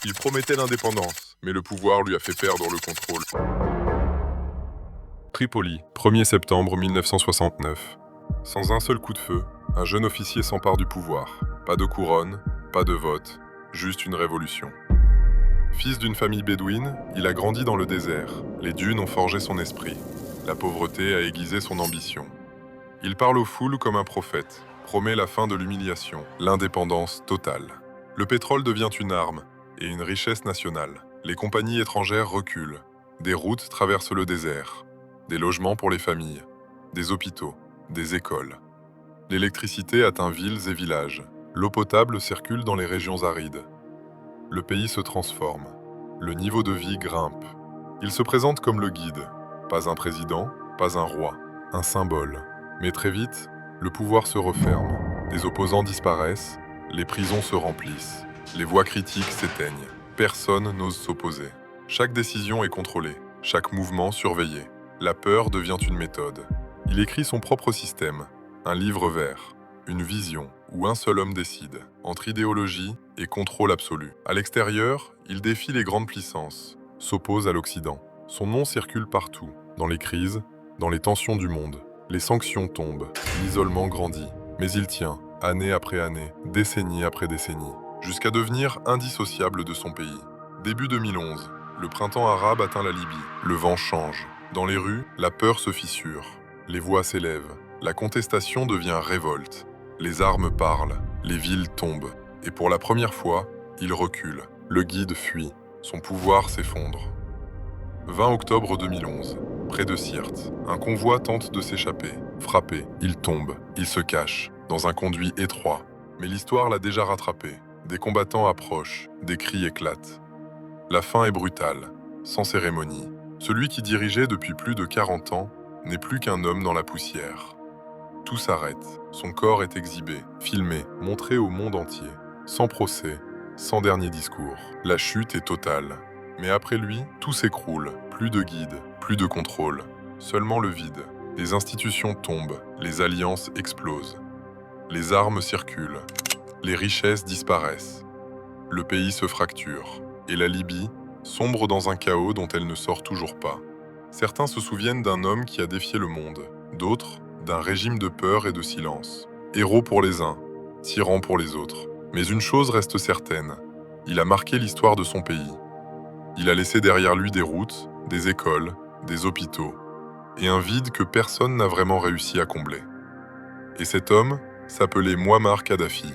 Il promettait l'indépendance, mais le pouvoir lui a fait perdre le contrôle. Tripoli, 1er septembre 1969. Sans un seul coup de feu, un jeune officier s'empare du pouvoir. Pas de couronne, pas de vote, juste une révolution. Fils d'une famille bédouine, il a grandi dans le désert. Les dunes ont forgé son esprit. La pauvreté a aiguisé son ambition. Il parle aux foules comme un prophète, promet la fin de l'humiliation, l'indépendance totale. Le pétrole devient une arme et une richesse nationale. Les compagnies étrangères reculent. Des routes traversent le désert. Des logements pour les familles. Des hôpitaux. Des écoles. L'électricité atteint villes et villages. L'eau potable circule dans les régions arides. Le pays se transforme. Le niveau de vie grimpe. Il se présente comme le guide. Pas un président, pas un roi, un symbole. Mais très vite, le pouvoir se referme. Les opposants disparaissent, les prisons se remplissent. Les voix critiques s'éteignent. Personne n'ose s'opposer. Chaque décision est contrôlée, chaque mouvement surveillé. La peur devient une méthode. Il écrit son propre système, un livre vert, une vision où un seul homme décide, entre idéologie et contrôle absolu. À l'extérieur, il défie les grandes puissances, s'oppose à l'Occident. Son nom circule partout, dans les crises, dans les tensions du monde. Les sanctions tombent, l'isolement grandit, mais il tient, année après année, décennie après décennie, jusqu'à devenir indissociable de son pays. Début 2011, le printemps arabe atteint la Libye. Le vent change. Dans les rues, la peur se fissure. Les voix s'élèvent. La contestation devient révolte. Les armes parlent. Les villes tombent. Et pour la première fois, il recule. Le guide fuit. Son pouvoir s'effondre. 20 octobre 2011, près de Sirte, un convoi tente de s'échapper. Frappé, il tombe, il se cache, dans un conduit étroit. Mais l'histoire l'a déjà rattrapé. Des combattants approchent, des cris éclatent. La fin est brutale, sans cérémonie. Celui qui dirigeait depuis plus de 40 ans n'est plus qu'un homme dans la poussière. Tout s'arrête, son corps est exhibé, filmé, montré au monde entier. Sans procès, sans dernier discours. La chute est totale. Mais après lui, tout s'écroule. Plus de guide, plus de contrôle. Seulement le vide. Les institutions tombent, les alliances explosent. Les armes circulent. Les richesses disparaissent. Le pays se fracture. Et la Libye sombre dans un chaos dont elle ne sort toujours pas. Certains se souviennent d'un homme qui a défié le monde. D'autres, d'un régime de peur et de silence. Héros pour les uns, tyran pour les autres. Mais une chose reste certaine. Il a marqué l'histoire de son pays. Il a laissé derrière lui des routes, des écoles, des hôpitaux, et un vide que personne n'a vraiment réussi à combler. Et cet homme s'appelait Mouammar Kadhafi.